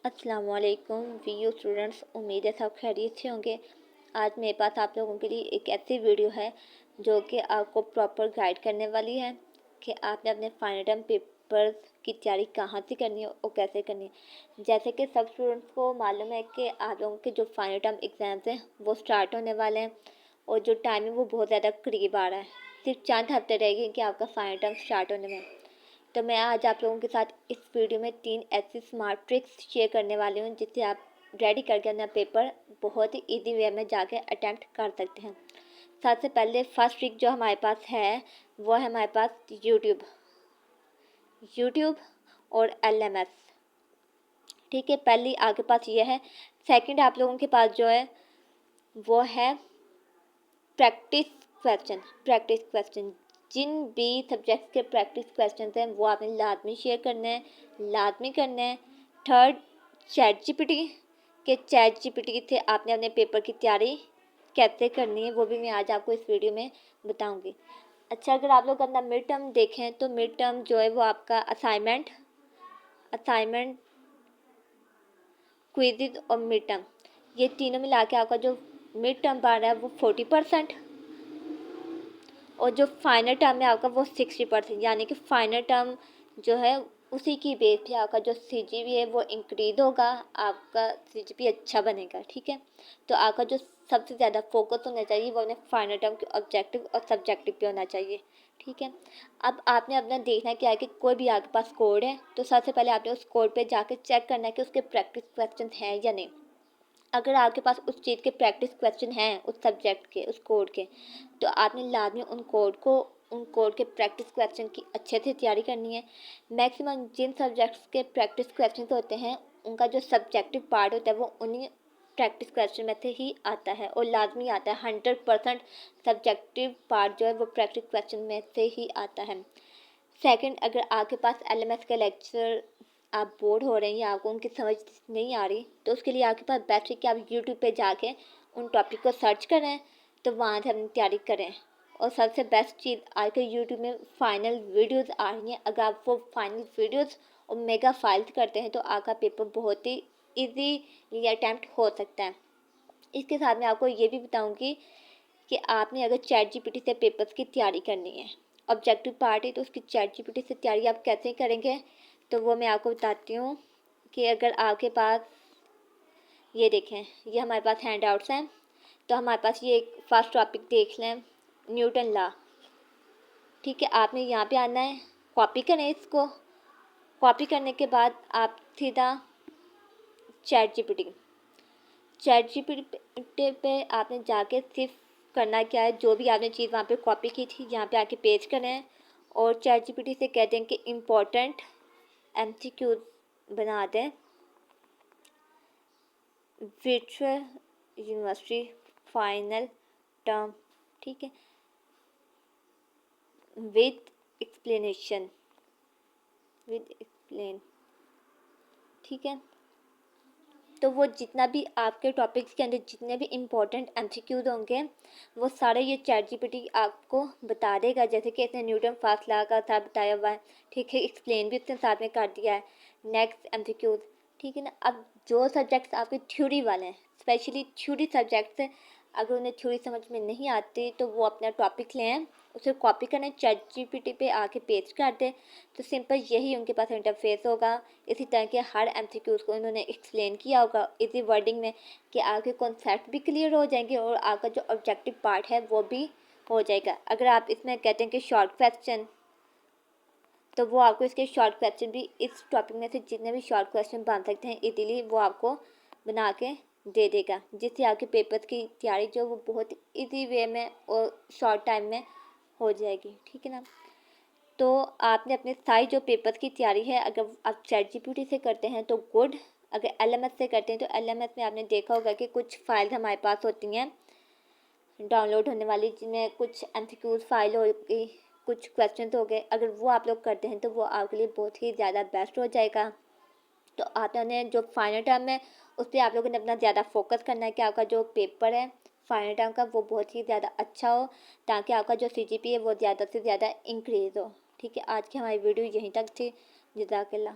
अस्सलाम वालेकुम video students, उम्मीद है सब खैरियत से होंगे। आज मेरे पास आप लोगों के लिए एक ऐसी वीडियो है जो कि आपको प्रॉपर गाइड करने वाली है कि आपने अपने फाइनल टर्म पेपर्स की तैयारी कहाँ से करनी है और कैसे करनी है। जैसे कि सब स्टूडेंट्स को मालूम है कि आप लोगों के जो फाइनल टर्म एग्ज़ाम्स हैं वो स्टार्ट होने वाले हैं और जो टाइम है वो बहुत ज़्यादा करीब आ रहा है। सिर्फ चंद हफ्ते रहेंगे कि आपका फाइनल टर्म स्टार्ट होने में। तो मैं आज आप लोगों के साथ इस वीडियो में 3 ऐसी स्मार्ट ट्रिक्स शेयर करने वाली हूँ जिससे आप रेडी करके अपना पेपर बहुत ही इजी वे में जाके अटैम्प्ट कर सकते हैं। सबसे पहले फर्स्ट ट्रिक जो हमारे पास है वो है हमारे पास यूट्यूब और LMS। ठीक है, पहली आपके पास ये है। सेकंड आप लोगों के पास जो है वो है प्रैक्टिस क्वेश्चन। जिन भी सब्जेक्ट्स के प्रैक्टिस क्वेश्चन हैं वो आपने लाजमी शेयर करने हैं। थर्ड, चैट जीपीटी से आपने अपने पेपर की तैयारी कैसे करनी है वो भी मैं आज आपको इस वीडियो में बताऊंगी। अच्छा, अगर आप लोग अपना मिड टर्म देखें तो मिड टर्म जो है वो आपका असाइनमेंट क्विज़ और मिड टर्म, ये तीनों मिला के आपका जो मिड टर्म पा रहा है वो 40% और जो फाइनल टर्म है आपका वो 60%। यानी कि फाइनल टर्म जो है उसी की बेस पे आपका जो CGPA है वो इंक्रीज होगा, आपका CGPA अच्छा बनेगा। ठीक है, तो आपका जो सबसे ज़्यादा फोकस होना चाहिए वो अपने फाइनल टर्म के ऑब्जेक्टिव और सब्जेक्टिव पे होना चाहिए। ठीक है, अब आपने अपना देखना क्या है कि कोई भी आपके पास कोड है तो सबसे पहले आपने उस कोड पे जाके चेक करना है कि उसके प्रैक्टिस क्वेश्चन हैं या नहीं। अगर आपके पास उस चीज़ के प्रैक्टिस क्वेश्चन हैं उस सब्जेक्ट के, उस कोड के, तो आपने लाजमी उन कोड के प्रैक्टिस क्वेश्चन की अच्छे से तैयारी करनी है। मैक्सिमम जिन सब्जेक्ट्स के प्रैक्टिस क्वेश्चन होते हैं उनका जो सब्जेक्टिव पार्ट होता है वो उन्हीं प्रैक्टिस क्वेश्चन में से ही आता है और लाजमी आता है। 100% सब्जेक्टिव पार्ट जो है वो प्रैक्टिस क्वेश्चन में से ही आता है। सेकंड, अगर आपके पास LMS का लेक्चर आप बोर हो रहे हैं या आपको उनकी समझ नहीं आ रही तो उसके लिए आपके पास बेस्ट है कि आप यूट्यूब पे जाके उन टॉपिक को सर्च करें तो वहाँ से अपनी तैयारी करें। और सबसे बेस्ट चीज़ आजकल यूट्यूब में फाइनल वीडियोस आ रही हैं। अगर आप वो फाइनल वीडियोस और मेगा फाइल्स करते हैं तो आपका पेपर बहुत ही ईजीली अटैम्प्ट हो सकता है। इसके साथ मैं आपको ये भी बताऊँगी कि आपने अगर चैट जीपीटी से पेपर्स की तैयारी करनी है, ऑब्जेक्टिव पार्ट है, तो उसकी चैट जीपीटी से तैयारी आप कैसे करेंगे तो वो मैं आपको बताती हूँ। कि अगर आपके पास ये देखें, ये हमारे पास हैंड आउट्स हैं, तो हमारे पास ये एक फर्स्ट टॉपिक देख लें, न्यूटन लॉ। ठीक है, आपने यहाँ पे आना है, कॉपी करें इसको। कॉपी करने के बाद आप सीधा चैट जीपीटी पे आपने जाके सिर्फ करना क्या है, जो भी आपने चीज़ वहाँ पे कॉपी की थी यहाँ पे आके पेस्ट करें और चैट जीपीटी से कह दें कि इम्पोर्टेंट MCQ बना दें वर्चुअल यूनिवर्सिटी फाइनल टर्म। ठीक है, विद एक्सप्लेन। ठीक है, तो वो जितना भी आपके टॉपिक्स के अंदर जितने भी इम्पोर्टेंट MCQs होंगे वो सारे ये चैट जीपीटी आपको बता देगा। जैसे कि इसने न्यूटन फर्स्ट लॉ का था बताया हुआ है। ठीक है, एक्सप्लेन भी इसने साथ में कर दिया है। Next MCQs। ठीक है ना, अब जो सब्जेक्ट्स आपके थ्योरी वाले हैं, स्पेशली थ्योरी सब्जेक्ट्स हैं, अगर उन्हें थ्योरी समझ में नहीं आती तो वो अपना टॉपिक लें, उसे कॉपी करें, चैट जीपीटी पे आके पेस्ट कर दें, तो सिंपल यही उनके पास इंटरफेस होगा। इसी तरह के हर MCQs को इन्होंने एक्सप्लेन किया होगा इसी वर्डिंग में कि आपके कॉन्सेप्ट भी क्लियर हो जाएंगे और आपका जो ऑब्जेक्टिव पार्ट है वो भी हो जाएगा। अगर आप इसमें कहते हैं कि शॉर्ट क्वेश्चन, तो वो आपको इसके शॉर्ट क्वेश्चन भी इस टॉपिक में से जितने भी शॉर्ट क्वेश्चन बन सकते हैं इजीली वो आपको बना के दे देगा, जिससे आपके पेपर की तैयारी जो वो बहुत इजी वे में और शॉर्ट टाइम में हो जाएगी। ठीक है ना, तो आपने अपने सारी जो पेपर की तैयारी है अगर आप चैट जीपीटी से करते हैं तो गुड, अगर LMS से करते हैं तो LMS में आपने देखा होगा कि कुछ फाइल्स हमारे पास होती हैं डाउनलोड होने वाली, जिनमें कुछ MCQs फाइल हो गई, कुछ क्वेश्चन हो गए। अगर वो आप लोग करते हैं तो वो आपके लिए बहुत ही ज़्यादा बेस्ट हो जाएगा। तो आपने जो फाइनल टर्म है उस पर आप लोगों ने अपना ज़्यादा फोकस करना है कि आपका जो पेपर है फाइनल टर्म का वो बहुत ही ज़्यादा अच्छा हो, ताकि आपका जो CGPA है वो ज़्यादा से ज़्यादा इंक्रीज़ हो। ठीक है, आज की हमारी वीडियो यहीं तक थी। जज़ाकल्लाह।